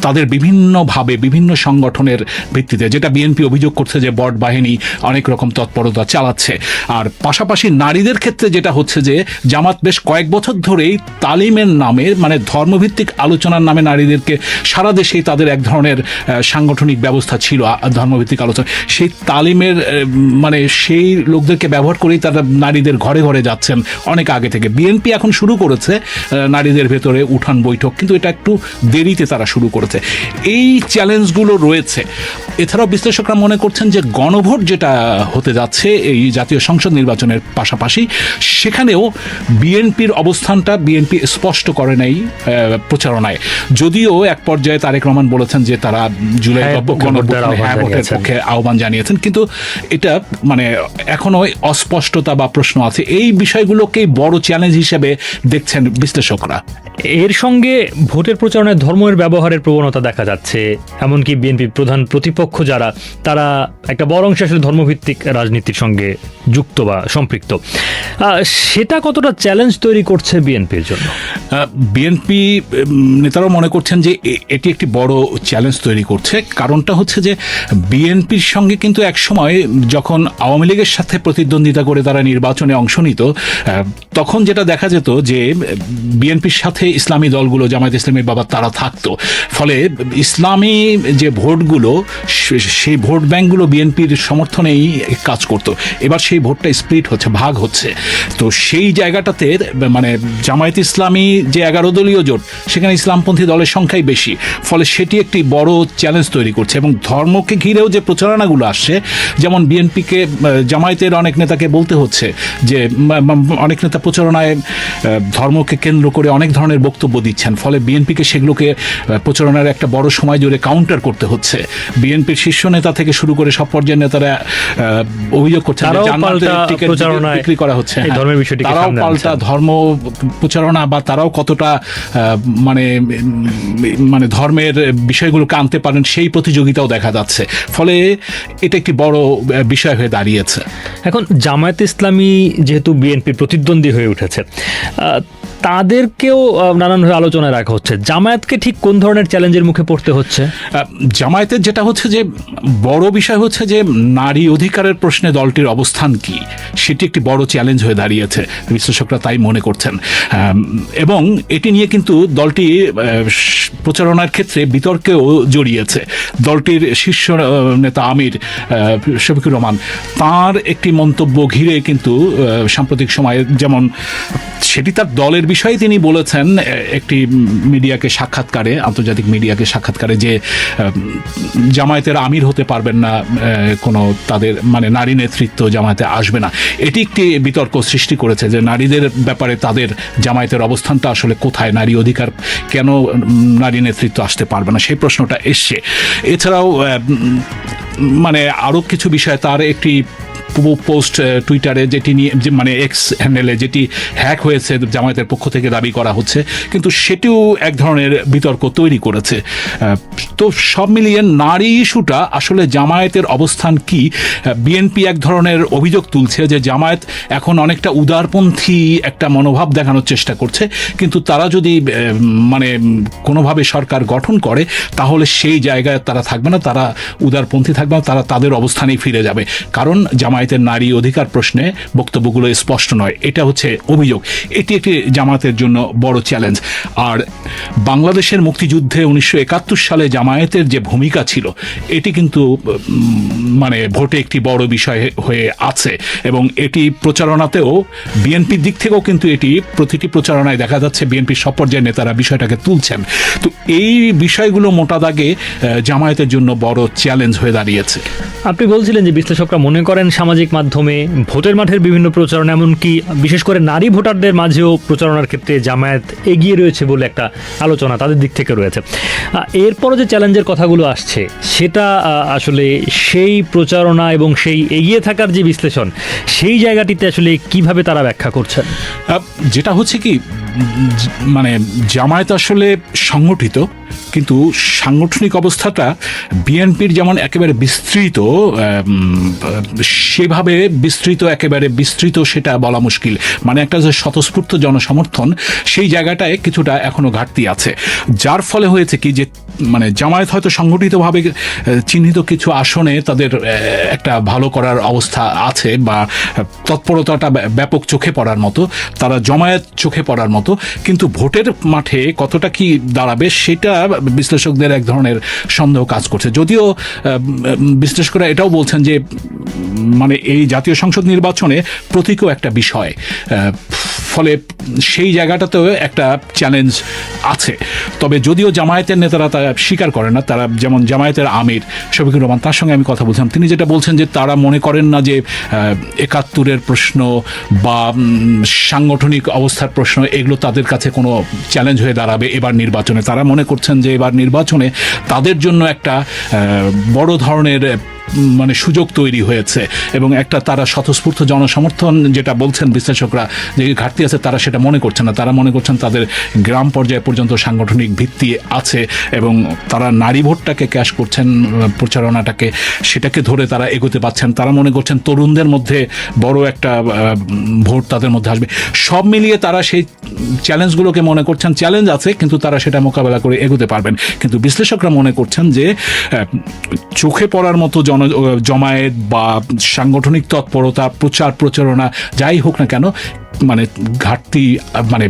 তাদের বিভিন্নভাবে বিভিন্ন সংগঠনের ভিত্তিতে, যেটা বিএনপি অভিযোগ করছে যে বট বাহিনী অনেক রকম তৎপরতা চালাচ্ছে। আর পাশাপাশি নারীদের ক্ষেত্রে যেটা হচ্ছে যে জামাত বেশ কয়েক বছর ধরেই তালিমের নামে, মানে ধর্মভিত্তিক আলোচনার নামে নারীদেরকে সারা দেশেই তাদের এক ধরনের সাংগঠনিক ব্যবস্থা ছিল ধর্মভিত্তিক আলোচনা, সেই তালিমের মানে সেই লোকদেরকে ব্যবহার করেই তারা নারীদের ঘরে ঘরে যাচ্ছেন অনেক আগে থেকে। বিএনপি এখন শুরু করেছে নারীদের ভেতরে উঠান বৈঠক, কিন্তু এটা একটু দেরিতে তারা শুরু করেছে। এই চ্যালেঞ্জগুলো রয়েছে। এছাড়াও বিশ্লেষকরা মনে করছেন যে গণভোট যেটা হতে যাচ্ছে এই জাতীয় সংসদ নির্বাচনের পাশাপাশি, সেখানেও বিএনপির অবস্থানটা বিএনপি স্পষ্ট করে নাই প্রচারণায়। যদিও এক পর্যায়ে তারেক রহমান বলেছেন যে তারা জুলাই ভোটের পক্ষে আহ্বান জানিয়েছেন, কিন্তু এটা মানে এখনো অস্পষ্টতা বা প্রশ্ন আছে। এই বিষয়গুলোকেই বড় চ্যালেঞ্জ হিসেবে দেখছেন বিশ্লেষকরা। এর সঙ্গে ভোটের প্রচারণায় ধর্মের ব্যবহারের প্রবণতা দেখা যাচ্ছে, এমনকি বিএনপি প্রধান প্রতিপক্ষ যারা, তারা একটা বড় অংশে আসলে ধর্মভিত্তিক রাজনীতির সঙ্গে যুক্ত বা সম্পৃক্ত। সেটা কতটা চ্যালেঞ্জ তৈরি করছে বিএনপির জন্য? বিএনপি নেতারাও মনে করছেন যে এটি একটি বড় চ্যালেঞ্জ তৈরি করছে। কারণটা হচ্ছে যে বিএনপির সঙ্গে কিন্তু এক সময় যখন আওয়ামী লীগের সাথে প্রতিদ্বন্দ্বিতা করে তারা নির্বাচনে অংশ নিত, তখন যেটা দেখা যেত যে বিএনপির সাথে ইসলামী দলগুলো, জামায়াত ইসলামী বাবা, তারা থাকতো। ফলে ইসলামী যে ভোটগুলো, সেই ভোট ব্যাংকগুলো বিএনপির সমর্থনেই কাজ করতো। এবার সেই ভোটটা স্প্লিট হচ্ছে, ভাগ হচ্ছে। তো সেই জায়গাটাতে মানে জামায়াত ইসলামী যে 11 দলীয় জোট, সেখানে ইসলামপন্থী দলের সংখ্যাই বেশি। ফলে সেটি একটি বড় চ্যালেঞ্জ তৈরি করছে। এবং ধর্মকে ঘিরেও যে প্রচারণাগুলো আসছে, যেমন বিএনপিকে, জামায়াতের অনেক নেতাকে বলতে হচ্ছে যে অনেক নেতা প্রচারণায় ধর্মকে কেন্দ্র করে অনেক ধরনের বক্তব্য দিচ্ছেন। ফলে বিএনপিকে সেগুলোকে প্রচারণার একটা বড় সময় জুড়ে কাউন্টার করতে হচ্ছে। বিএনপির শীর্ষ নেতা থেকে শুরু করে সব পর্যায়ের নেতারা অভিযোগ করছেন বিক্রি করা হচ্ছে। তারাও পাল্টা ধর্ম প্রচারণা বা তারাও কতটা মানে ধর্মের বিষয়গুলোকে আনতে পারেন, সেই প্রতিযোগিতাও দেখা যাচ্ছে। ফলে এটা একটি বড় বিষয় হয়ে দাঁড়িয়েছে। এখন জামায়াত ইসলামী যেহেতু বিএনপির প্রতিদ্বন্দ্বী হয়ে উঠেছে, তাদেরকেও নানানভাবে আলোচনায় রাখা হচ্ছে। জামায়াতকে ঠিক কোন ধরনের চ্যালেঞ্জের মুখে পড়তে হচ্ছে? জামায়াতের যেটা হচ্ছে যে বড় বিষয় হচ্ছে যে নারী অধিকারের প্রশ্নে দলটির অবস্থান কি, সেটি একটি বড় চ্যালেঞ্জ হয়ে দাঁড়িয়েছে। বিশ্লেষকরা তাই মনে করছেন। এবং এটি নিয়ে কিন্তু দলটি প্রচারণার ক্ষেত্রে বিতর্কেও জড়িয়েছে। দলটির শীর্ষ নেতা আমির শফিকুর রহমান, তার একটি মন্তব্য ঘিরে কিন্তু সাম্প্রতিক সময়ে, যেমন সেটি তার দলের বিষয়ে তিনি বলেছেন একটি মিডিয়াকে সাক্ষাৎকারে, আন্তর্জাতিক মিডিয়াকে সাক্ষাৎকারে, যে জামায়াতের আমির হতে পারবেন না কোনো, তাদের মানে নারী নেতৃত্ব জামায়াতে আসবে না। এটি একটি বিতর্ক সৃষ্টি করেছে যে নারীদের ব্যাপারে তাদের জামায়াতের অবস্থানটা আসলে কোথায়, নারী অধিকার কেন নারী নেতৃত্ব আসতে পারবে না, সেই প্রশ্নটা এসছে। এছাড়াও মানে আরও কিছু বিষয়, তার একটি পোস্ট টুইটারে যেটি নিয়ে, মানে এক্স হ্যান্ডেলে যেটি হ্যাক হয়েছে জামায়াতের পক্ষ থেকে দাবি করা হচ্ছে, কিন্তু সেটিও এক ধরনের বিতর্ক তৈরি করেছে। তো সব মিলিয়ে নারী ইস্যুটা আসলে জামায়াতের অবস্থান কি, বিএনপি এক ধরনের অভিযোগ তুলছে যে জামায়াত এখন অনেকটা উদারপন্থী একটা মনোভাব দেখানোর চেষ্টা করছে, কিন্তু তারা যদি মানে কোনোভাবে সরকার গঠন করে তাহলে সেই জায়গায় তারা থাকবে না, তারা উদারপন্থী থাকবে না, তারা তাদের অবস্থানেই ফিরে যাবে। কারণ জামায়াতের নারী অধিকার প্রশ্নে বক্তব্যগুলো স্পষ্ট নয়, এটা হচ্ছে অভিযোগ। এটি একটি জামায়াতের জন্য বড় চ্যালেঞ্জ। আর বাংলাদেশের মুক্তিযুদ্ধে 1971 সালে জামায়াতের যে ভূমিকা ছিল, এটি কিন্তু মানে ভোটে একটি বড় বিষয় হয়ে আছে। এবং এটি প্রচারণাতেও বিএনপির দিক থেকেও কিন্তু এটি প্রতিটি প্রচারণায় দেখা যাচ্ছে বিএনপির সব পর্যায়ের নেতারা বিষয়টাকে তুলছেন। তো এই বিষয়গুলো মোটা দাগে জামায়াতের জন্য বড় চ্যালেঞ্জ হয়ে দাঁড়িয়েছে। আপনি বলছিলেন যে বিশ্লেষকরা মনে করেন সামাজিক মাধ্যমে, ভোটের মাঠের বিভিন্ন প্রচারণা, এমনকি বিশেষ করে নারী ভোটারদের মাঝেও প্রচারণার ক্ষেত্রে জামায়াত এগিয়ে রয়েছে বলে একটা আলোচনা তাদের দিক থেকে রয়েছে। এরপরও যে চ্যালেঞ্জের কথাগুলো আসছে, সেটা আসলে সেই প্রচারণা এবং সেই এগিয়ে থাকার যে বিশ্লেষণ, সেই জায়গাটিতে আসলে কিভাবে তারা ব্যাখ্যা করছেন? যেটা হচ্ছে কি, মানে জামায়াত আসলে সংগঠিত, কিন্তু সাংগঠনিক অবস্থাটা বিএনপির যেমন একেবারে বিস্তৃত, সেভাবে একেবারে বিস্তৃত সেটা বলা মুশকিল। মানে একটা যে স্বতঃস্ফূর্ত জনসমর্থন, সেই জায়গাটায় কিছুটা এখনো ঘাটতি আছে। যার ফলে হয়েছে কি, যে মানে জামায়াত হয়তো সংগঠিতভাবে চিহ্নিত কিছু আসনে তাদের একটা ভালো করার অবস্থা আছে, বা তৎপরতাটা ব্যাপক চোখে পড়ার মতো, তারা জমায়েত চোখে পড়ার মতো, কিন্তু ভোটের মাঠে কতটা কি দাঁড়াবে সেটা বিশ্লেষকদের এক ধরনের সন্দেহ কাজ করছে। যদিও বিশ্লেষকরা এটাও বলছেন যে মানে এই জাতীয় সংসদ নির্বাচনে প্রতীকও একটা বিষয়। ফলে সেই জায়গাটাতেও একটা চ্যালেঞ্জ আছে। তবে যদিও জামায়াতের নেতারা তা স্বীকার করে না, তারা যেমন জামায়াতের আমির শফিকুর রহমান, তার সঙ্গে আমি কথা বলছিলাম, তিনি যেটা বলছেন যে তারা মনে করেন না যে ৭১-এর প্রশ্ন বা সাংগঠনিক অবস্থার প্রশ্ন এগুলো তাদের কাছে কোনো চ্যালেঞ্জ হয়ে দাঁড়াবে এবার নির্বাচনে। তারা মনে করছেন যে এবার নির্বাচনে তাদের জন্য একটা বড় ধরনের মানে সুযোগ তৈরি হয়েছে এবং একটা তারা স্বতঃস্ফূর্ত জনসমর্থন যেটা বলছেন বিশ্লেষকরা যে ঘাটতি আছে, তারা সেটা মনে করছেন না। তারা মনে করছেন তাদের গ্রাম পর্যায়ে পর্যন্ত সাংগঠনিক ভিত্তি আছে এবং তারা নারী ভোটটাকে ক্যাশ করছেন, প্রচারণাটাকে সেটাকে ধরে তারা এগোতে পারছেন। তারা মনে করছেন তরুণদের মধ্যে বড় একটা ভোট তাদের মধ্যে আসবে। সব মিলিয়ে তারা সেই চ্যালেঞ্জগুলোকে মনে করছেন চ্যালেঞ্জ আছে, কিন্তু তারা সেটা মোকাবেলা করে এগোতে পারবেন। কিন্তু বিশ্লেষকরা মনে করছেন যে চোখে পড়ার মতো জমায়েত বা সাংগঠনিক তৎপরতা, প্রচারণা যাই হোক না কেন, মানে ঘাটতি, মানে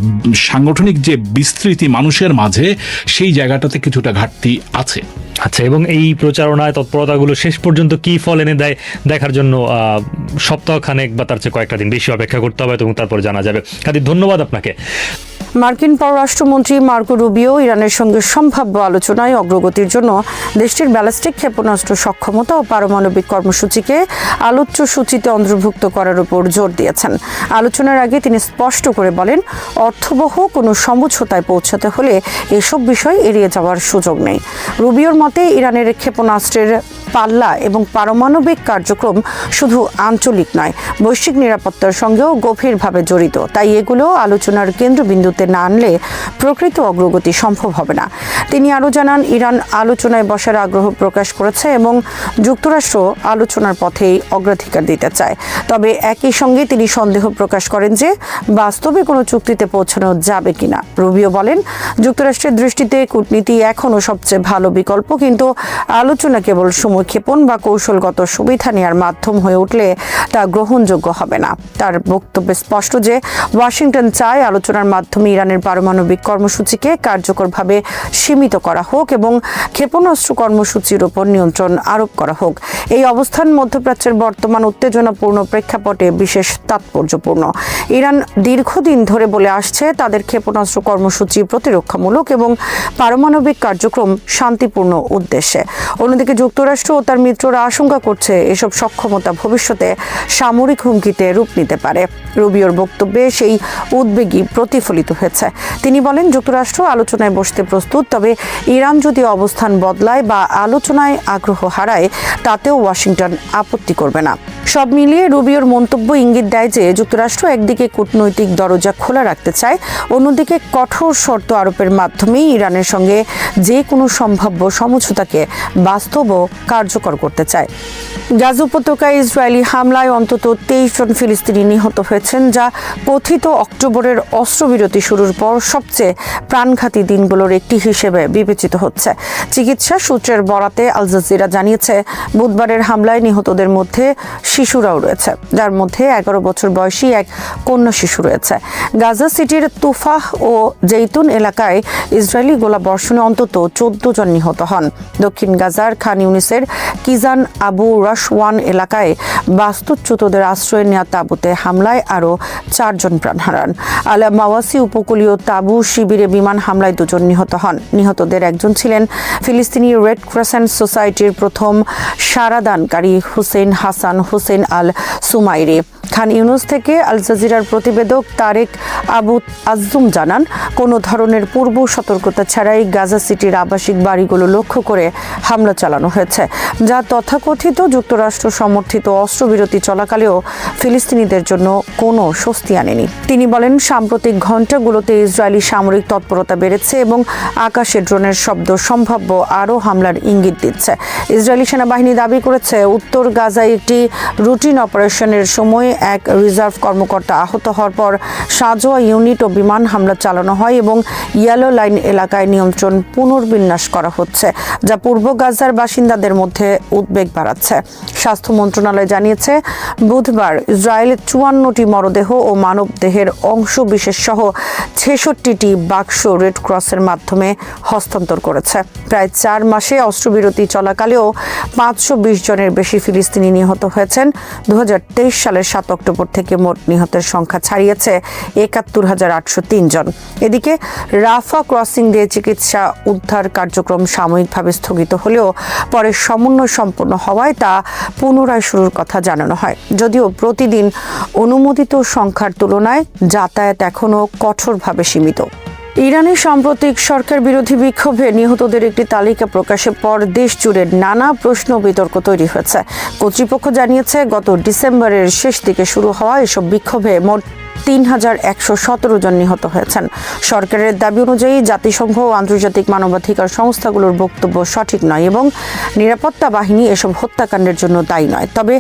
সাংগঠনিক যে বিস্তৃতি মানুষের মাঝে, সেই জায়গাটাতে কিছুটা ঘাটতি আছে। আচ্ছা, এবং এই প্রচারণায় তৎপরতাগুলো শেষ পর্যন্ত কি ফল এনে দেয় দেখার জন্য সপ্তাহখানেক বা তার চেয়ে কয়েকটা দিন বেশি অপেক্ষা করতে হবে এবং তারপর জানা যাবে। কাদির, ধন্যবাদ আপনাকে। মার্কিন পররাষ্ট্রমন্ত্রী মার্কো রুবিও ইরানের সঙ্গে সম্ভাব্য আলোচনায় অগ্রগতির জন্য দেশটির ব্যালিস্টিক ক্ষেপণাস্ত্র সক্ষমতা ও পারমাণবিক কর্মসূচিকে আলোচ্য সূচিতে অন্তর্ভুক্ত করার উপর জোর দিয়েছেন। আলোচনার আগে তিনি স্পষ্ট করে বলেন, অর্থবহ কোনো সমঝোতায় পৌঁছাতে হলে এসব বিষয় এড়িয়ে যাওয়ার সুযোগ নেই। রুবিওর মতে ইরানের ক্ষেপণাস্ত্রের পাল্লা এবং পারমাণবিক কার্যক্রম শুধু আঞ্চলিক নয়, বৈশ্বিক নিরাপত্তার সঙ্গেও গভীরভাবে জড়িত। তাই এগুলো আলোচনার কেন্দ্রবিন্দুতে না আনলে প্রকৃত অগ্রগতি সম্ভব হবে না। তিনি আরও জানান, ইরান আলোচনায় বসার আগ্রহ প্রকাশ করেছে এবং যুক্তরাষ্ট্র আলোচনার পথেই অগ্রাধিকার দিতে চায়। তবে একই সঙ্গে তিনি সন্দেহ প্রকাশ করেন যে বাস্তবে কোনো চুক্তিতে পৌঁছানো যাবে কিনা। রুবিও বলেন, যুক্তরাষ্ট্রের দৃষ্টিতে কূটনীতি এখনও সবচেয়ে ভালো বিকল্প, কিন্তু আলোচনা কেবল ক্ষেপণ বা কৌশলগত সুবিধা নেওয়ার মাধ্যম হয়ে উঠলে তা গ্রহণযোগ্য হবে না। তার বক্তব্যে স্পষ্ট যে ওয়াশিংটন চায় আলোচনার মাধ্যমে ইরানের পারমাণবিক কর্মসূচিকে কার্যকরভাবে সীমিত করা হোক এবং ক্ষেপণাস্ত্র কর্মসূচির উপর নিয়ন্ত্রণ আরোপ করা হোক। এই অবস্থান মধ্যপ্রাচ্যের বর্তমান উত্তেজনাপূর্ণ প্রেক্ষাপটে বিশেষ তাৎপর্যপূর্ণ। ইরান দীর্ঘদিন ধরে বলে আসছে তাদের ক্ষেপণাস্ত্র কর্মসূচি প্রতিরক্ষামূলক এবং পারমাণবিক কার্যক্রম শান্তিপূর্ণ উদ্দেশ্যে। অন্যদিকে যুক্তরাষ্ট্র ও তার মিত্ররা আশঙ্কা করছে এসব সক্ষমতা ভবিষ্যতে সামরিক হুমকিতে রূপ নিতে পারে। রুবিওর বক্তব্যে সেই উদ্বেগই প্রতিফলিত হয়েছে। তিনি বলেন, যুক্তরাষ্ট্র আলোচনায় বসতে প্রস্তুত, তবে ইরান যদি অবস্থান বদলায় বা আলোচনায় আগ্রহ হারায় তাতেও ওয়াশিংটন আপত্তি করবে না। সব মিলিয়ে রুবিওর মন্তব্য ইঙ্গিত দেয় যে যুক্তরাষ্ট্র একদিকে কূটনৈতিক দরজা খোলা রাখতে চায়, অন্যদিকে কঠোর শর্ত আরোপের মাধ্যমেই ইরানের সঙ্গে যে কোনো সম্ভাব্য সমঝোতাকে বাস্তব ও কার্যকর করতে চায়। গাজা উপত্যকায় ইসরায়েলি হামলায় অন্তত 23 জন ফিলিস্তিনি নিহত হয়েছেন, যা কথিত অক্টোবরের অস্ত্রবিরতি শুরুর পর সবচেয়ে প্রাণঘাতী দিনগুলোর একটি হিসেবে বিবেচিত হচ্ছে। চিকিৎসা সূত্রের বরাতে আল জাজিরা জানিয়েছে, বুধবারের হামলায় নিহতদের মধ্যে শিশুরাও রয়েছে, যার মধ্যে 11 বছর বয়সী এক কন্যা শিশু রয়েছে। গাজা সিটির তুফাহ ও জেইতুন এলাকায় ইসরায়েলি গোলাবর্ষণে অন্তত 14 জন নিহত হন। দক্ষিণ গাজার খান ইউনিসের কিজান আবু রাশওয়ান এলাকায় বাস্তুচ্যুতদের আশ্রয় নেওয়া তাঁবুতে হামলায় আরও 4 জন প্রাণ হারান। আল মাওয়াসি উপকূলীয় তাঁবু শিবিরে বিমান হামলায় 2 জন নিহত হন। নিহতদের একজন ছিলেন ফিলিস্তিনি রেড ক্রিসেন্ট সোসাইটির প্রথম সারাদানকারী হুসেইন হাসান হুসেইন আল সুমাইরি। খান ইউনুস থেকে আল জাজিরার প্রতিবেদক তারেক আবু আজম জানান, কোনো ধরনের পূর্ব সতর্কতা ছাড়াই গাজা সিটির আবাসিক বাড়িগুলো লক্ষ্য করে হামলা চালানো হয়েছে, যা তথাকথিত যুক্তরাষ্ট্র সমর্থিত অস্ত্রবিরতি চলাকালেও ফিলিস্তিনিদের জন্য কোনো স্বস্তি আনেনি। তিনি বলেন, সাম্প্রতিক ঘণ্টাগুলোতে ইসরায়েলি সামরিক তৎপরতা বেড়েছে এবং আকাশে ড্রোনের শব্দ সম্ভাব্য আরও হামলার ইঙ্গিত দিচ্ছে। ইসরায়েলি সেনাবাহিনী দাবি করেছে, উত্তর গাজায় একটি রুটিন অপারেশনের সময় এক রিজার্ভ কর্মকর্তা আহত হওয়ার পর সাজোয়া ইউনিট ও বিমান হামলা চালানো হয় এবং ইয়েলো লাইন এলাকায় নিয়ন্ত্রণ পুনর্বিন্যাস করা হচ্ছে, যা পূর্ব গাজার বাসিন্দাদের মধ্যে উদ্বেগ বাড়াচ্ছে। স্বাস্থ্য মন্ত্রণালয় জানিয়েছে, বুধবার ইসরায়েল 54টি মরদেহ ও মানবদেহের অংশ বিশেষ সহ 66টি বাক্স রেড ক্রসের মাধ্যমে হস্তান্তর করেছে। প্রায় 4 মাসে অস্ত্রবিরতি চলাকালেও 520 জনের বেশি ফিলিস্তিনি নিহত হয়েছেন। 2023 সালের 7 অক্টোবর থেকে মোট নিহতের সংখ্যা ছাড়িয়েছে ৭১,803 জন। এদিকে রাফা ক্রসিং দিয়ে চিকিৎসা উদ্ধার কার্যক্রম সাময়িকভাবে স্থগিত হলেও পরে সমন্বয় সম্পন্ন হওয়ায় তা পুনরায় শুরুর কথা জানানো হয়। যদিও প্রতিদিন অনুমোদিত সংখ্যার তুলনায় যাতায়াত এখনও কঠোরভাবে সীমিত। ইরানের সাম্প্রতিক সরকার বিরোধী বিক্ষোভে নিহতদের একটি তালিকা প্রকাশের পর দেশ জুড়ে নানা প্রশ্ন বিতর্ক তৈরি হয়েছে। কর্তৃপক্ষ জানিয়েছে, গত ডিসেম্বরের শেষ দিকে শুরু হওয়া এসব বিক্ষোভে মোট ৩,১১৭ জন নিহত হয়েছেন। সরকারের দাবি অনুযায়ী জাতিসংঘ ও আন্তর্জাতিক মানবাধিকার সংস্থাগুলোর বক্তব্য সঠিক নয় এবং নিরাপত্তা বাহিনী এসব হত্যাকাণ্ডের জন্য দায়ী নয়। তবে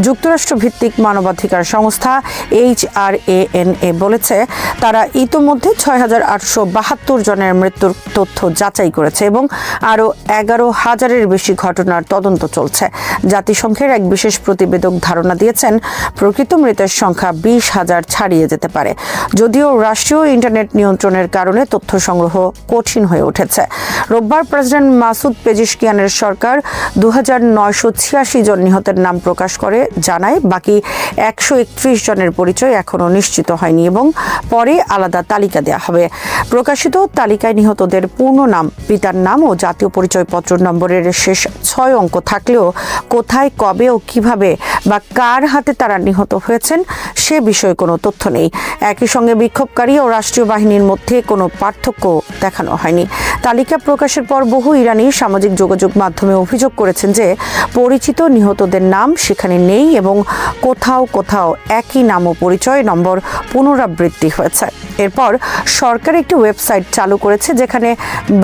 যুক্তরাষ্ট্র ভিত্তিক মানবাধিকার সংস্থা HRANA বলেছে, তারা ইতোমধ্যে ৬,৮৭২ জনের মৃত্যুর তথ্য যাচাই করেছে এবং আরও ১১,০০০-এর বেশি ঘটনার তদন্ত চলছে। জাতিসংঘের এক বিশেষ প্রতিবেদক ধারণা দিয়েছেন, প্রকৃত মৃতের সংখ্যা ২০,০০০ ছাড়িয়ে যেতে পারে। যদিও রাষ্ট্রীয় ইন্টারনেট নিয়ন্ত্রণের কারণে তথ্য সংগ্রহ কঠিন হয়ে উঠেছে। রোববার প্রেসিডেন্ট মাসুদ পেজিশকিয়ানের সরকার ২,৯৮৬ জন নিহতের নাম প্রকাশ করে জানায়, বাকি ১৩১ জনের পরিচয় এখনও নিশ্চিত হয়নি এবং পরে আলাদা তালিকা দেওয়া হবে। প্রকাশিত তালিকায় নিহতদের পূর্ণ নাম, পিতার নাম ও জাতীয় পরিচয়পত্র নম্বরের শেষ ৬ অঙ্ক থাকলেও কোথায়, কবে ও কিভাবে বা কার হাতে তারা নিহত হয়েছেন সে বিষয়ে কোনো তথ্য নেই। একই সঙ্গে বিক্ষোভকারী ও রাষ্ট্রীয় বাহিনীর মধ্যে কোনো পার্থক্য দেখানো হয়নি। তালিকা প্রকাশের পর বহু ইরানি সামাজিক যোগাযোগ মাধ্যমে অভিযোগ করেছেন যে পরিচিত নিহতদের নাম সেখানে নেই এবং কোথাও কোথাও একই নাম ও পরিচয় নম্বর পুনরাবৃত্তি হয়েছে। এরপর সরকার একটি ওয়েবসাইট চালু করেছে যেখানে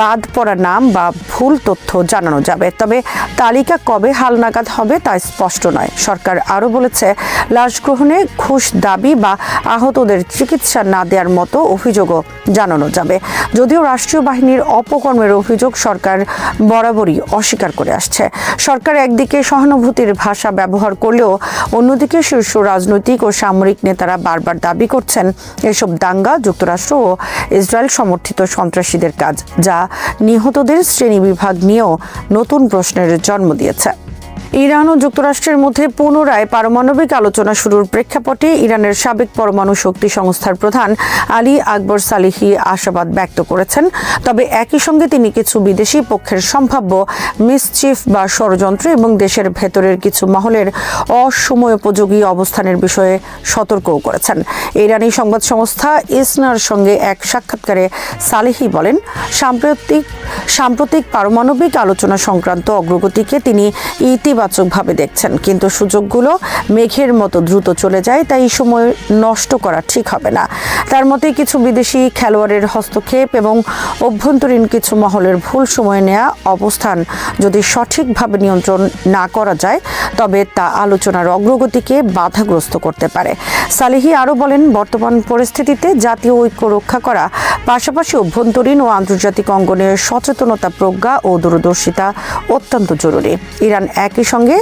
বাদ পড়া নাম বা ভুল তথ্য জানানো যাবে, তবে তালিকা কবে হালনাগাদ হবে তা স্পষ্ট নয়। সরকার আরও বলেছে, লাশ গ্রহণে ঘুষ দাবি বা আহতদের চিকিৎসা না দেওয়ার মতো অভিযোগও জানানো যাবে। যদিও রাষ্ট্রীয় বাহিনীর অপকর্মের অভিযোগ সরকার বরাবরই অস্বীকার করে আসছে। সরকার একদিকে সহানুভূতির ভাষা ব্যবহার করলেও অন্যদিকে শীর্ষ রাজনৈতিক ও সামরিক নেতারা বারবার দাবি করছেন এসব দাঙ্গা যুক্তরাষ্ট্র ও ইসরায়েল সমর্থিত সন্ত্রাসীদের কাজ, যা নিহতদের শ্রেণীবিভাগ নিয়েও নতুন প্রশ্নের জন্ম দিয়েছে। ইরান ও যুক্তরাষ্ট্রের মধ্যে পুনরায় পারমাণবিক আলোচনা শুরুর প্রেক্ষাপটে ইরানের সাবেক পরমাণু শক্তি সংস্থার প্রধান আলী আকবর সালিহি আশাবাদ ব্যক্ত করেছেন। তবে একই সঙ্গে তিনি কিছু বিদেশি পক্ষের সম্ভাব্য মিসচিফ বা ষড়যন্ত্র এবং দেশের ভেতরের কিছু মহলের অসময়োপযোগী অবস্থানের বিষয়ে সতর্কও করেছেন। ইরানি সংবাদ সংস্থা ইসনার সঙ্গে এক সাক্ষাৎকারে সালিহি বলেন, সাম্প্রতিক পারমাণবিক আলোচনা সংক্রান্ত অগ্রগতিকে তিনি ইতিবাচকভাবে দেখছেন, কিন্তু সুযোগগুলো মেঘের মতো দ্রুত চলে যায়, তাই সময় নষ্ট করা ঠিক হবে না। তার মতে কিছু বিদেশি খেলোয়াড়ের হস্তক্ষেপ এবং অভ্যন্তরীণ কিছু মহলের ভুল সময়ে নেওয়া অবস্থান যদি সঠিকভাবে নিয়ন্ত্রণ না করা যায় তবে তা আলোচনার অগ্রগতিকে বাধাগ্রস্ত করতে পারে। সালিহি আরও বলেন, বর্তমান পরিস্থিতিতে জাতীয় ঐক্য রক্ষা করা, পাশাপাশি অভ্যন্তরীণ ও আন্তর্জাতিক অঙ্গনে সচেতনতা, প্রজ্ঞা ও দূরদর্শিতা অত্যন্ত জরুরি। ইরান একই সঙ্গে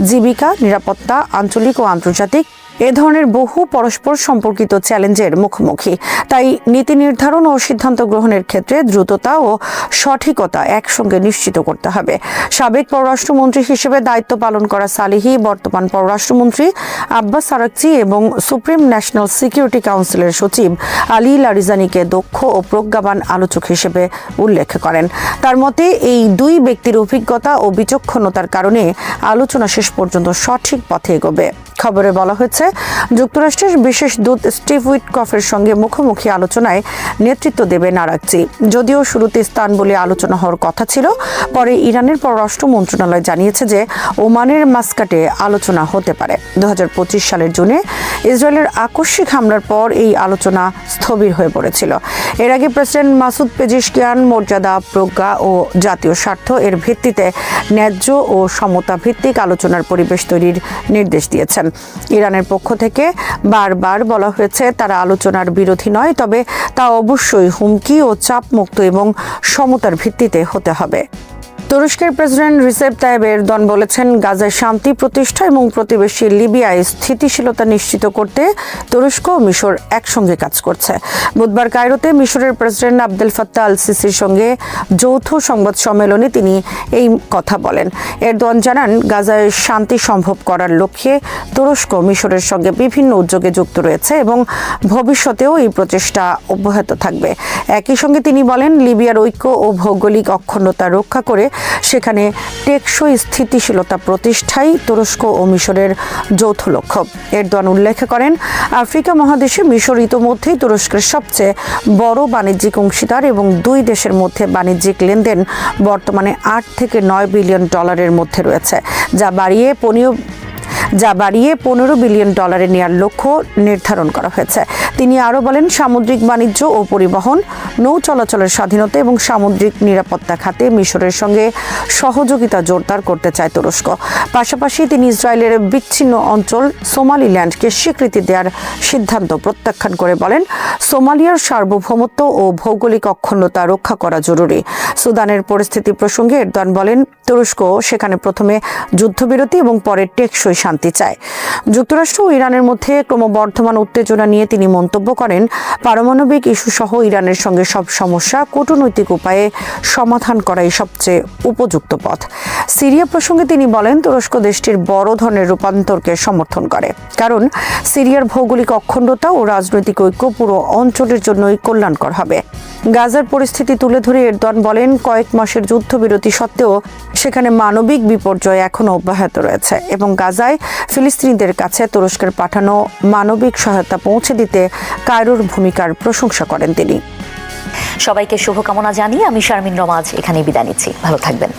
জীবিকা, নিরাপত্তা, আঞ্চলিক ও আন্তর্জাতিক এ ধরনের বহু পরস্পর সম্পর্কিত চ্যালেঞ্জের মুখোমুখি। তাই নীতি নির্ধারণ ও সিদ্ধান্ত গ্রহণের ক্ষেত্রে দ্রুততা ও সঠিকতা একসঙ্গে নিশ্চিত করতে হবে। সাবেক পররাষ্ট্রমন্ত্রী হিসেবে দায়িত্ব পালন করা সালিহি বর্তমান পররাষ্ট্রমন্ত্রী আব্বাস আরাকচি এবং সুপ্রিম ন্যাশনাল সিকিউরিটি কাউন্সিলের সচিব আলী লারিজানিকে দক্ষ ও প্রজ্ঞাবান আলোচক হিসেবে উল্লেখ করেন। তার মতে এই দুই ব্যক্তির অভিজ্ঞতা ও বিচক্ষণতার কারণে আলোচনা শেষ পর্যন্ত সঠিক পথে এগোবে। খবরে বলা হয়েছে, যুক্তরাষ্ট্রের বিশেষ দূত স্টিভ উইটকফের সঙ্গে মুখোমুখি আলোচনায় নেতৃত্ব দেবেন আরাকচি। যদিও শুরুতে ইস্তানবুলে আলোচনা হওয়ার কথা ছিল, পরে ইরানের পররাষ্ট্র মন্ত্রণালয় জানিয়েছে যে ওমানের মাস্কাটে আলোচনা হতে পারে। ২০২৫ সালের জুনে ইসরায়েলের আকস্মিক হামলার পর এই আলোচনা স্থবির হয়ে পড়েছিল। এর আগে প্রেসিডেন্ট মাসুদ পেজিশকিয়ান মর্যাদা, প্রজ্ঞা ও জাতীয় স্বার্থ এর ভিত্তিতে ন্যায্য ও সমতা ভিত্তিক আলোচনার পরিবেশ তৈরির নির্দেশ দিয়েছেন। ইরানের পক্ষ থেকে বারবার বলা হয়েছে তারা আলোচনার বিরোধী নয়, তবে তা অবশ্যই হুমকি ও চাপমুক্ত এবং সমতার ভিত্তিতে হতে হবে। তুরস্কের প্রেসিডেন্ট রিসেপ তাইয়েব এরদোয়ান বলেছেন, গাজায় শান্তি প্রতিষ্ঠা এবং প্রতিবেশী লিবিয়ায় স্থিতিশীলতা নিশ্চিত করতে তুরস্ক ও মিশর একসঙ্গে কাজ করছে। বুধবার কায়রোতে মিশরের প্রেসিডেন্ট আবদেল ফাত্তাহ আল সিসির সঙ্গে যৌথ সংবাদ সম্মেলনে তিনি এই কথা বলেন। এরদোয়ান জানান, গাজায় শান্তি সম্ভব করার লক্ষ্যে তুরস্ক মিশরের সঙ্গে বিভিন্ন উদ্যোগে যুক্ত রয়েছে এবং ভবিষ্যতেও এই প্রচেষ্টা অব্যাহত থাকবে। একই সঙ্গে তিনি বলেন, লিবিয়ার ঐক্য ও ভৌগোলিক অখণ্ডতা রক্ষা করে সেখানে টেকসই স্থিতিশীলতা প্রতিষ্ঠাই তুরস্ক ও মিশরের যৌথ লক্ষ্য। এরদোয়ান উল্লেখ করেন, আফ্রিকা মহাদেশে মিশর ইতোমধ্যেই তুরস্কের সবচেয়ে বড় বাণিজ্যিক অংশীদার এবং দুই দেশের মধ্যে বাণিজ্যিক লেনদেন বর্তমানে 8 থেকে 9 বিলিয়ন ডলারের মধ্যে রয়েছে, যা বাড়িয়ে 15 বিলিয়ন ডলারে নেওয়ার লক্ষ্য নির্ধারণ করা হয়েছে। তিনি আরও বলেন, সামুদ্রিক বাণিজ্য ও পরিবহন, নৌ চলাচলের স্বাধীনতা এবং সামুদ্রিক নিরাপত্তা খাতে মিশরের সঙ্গে সহযোগিতা জোরদার করতে চায় তুরস্ক। পাশাপাশি তিনি ইসরায়েলের বিচ্ছিন্ন অঞ্চল সোমালিল্যান্ডকে স্বীকৃতি দেওয়ার সিদ্ধান্ত প্রত্যাখ্যান করে বলেন, সোমালিয়ার সার্বভৌমত্ব ও ভৌগোলিক অখণ্ডতা রক্ষা করা জরুরি। সুদানের পরিস্থিতি প্রসঙ্গে এরদোয়ান বলেন, তুরস্ক সেখানে প্রথমে যুদ্ধবিরতি এবং পরে টেকসই শান্তি চায়। যুক্তরাষ্ট্র ও ইরানের মধ্যে ক্রমবর্ধমান উত্তেজনা নিয়ে তিনি মন্তব্য করেন, পারমাণবিক ইস্যু সহ ইরানের সঙ্গে সব সমস্যা কূটনৈতিক উপায়ে সমাধান করাই সবচেয়ে উপযুক্ত পথ। সিরিয়া প্রসঙ্গে তিনি বলেন, তুরস্ক দেশটির বড় ধরনের রূপান্তরকে সমর্থন করে, কারণ সিরিয়ার ভৌগোলিক অখণ্ডতা ও রাজনৈতিক ঐক্য পুরো অঞ্চলের জন্যই কল্যাণকর হবে। গাজার পরিস্থিতি তুলে ধরে এরদোয়ান বলেন, কয়েক মাসের যুদ্ধবিরতি সত্ত্বেও সেখানে মানবিক বিপর্যয় এখনও অব্যাহত রয়েছে এবং গাজায় ফিলিস্তিনিদের কাছে তুরস্কের পাঠানো মানবিক সহায়তা পৌঁছে দিতে কায়রোর ভূমিকার প্রশংসা করেন তিনি। সবাইকে শুভকামনা জানিয়ে আমি শারমিন রমা এখানেই বিদায় নিচ্ছি। ভালো থাকবেন।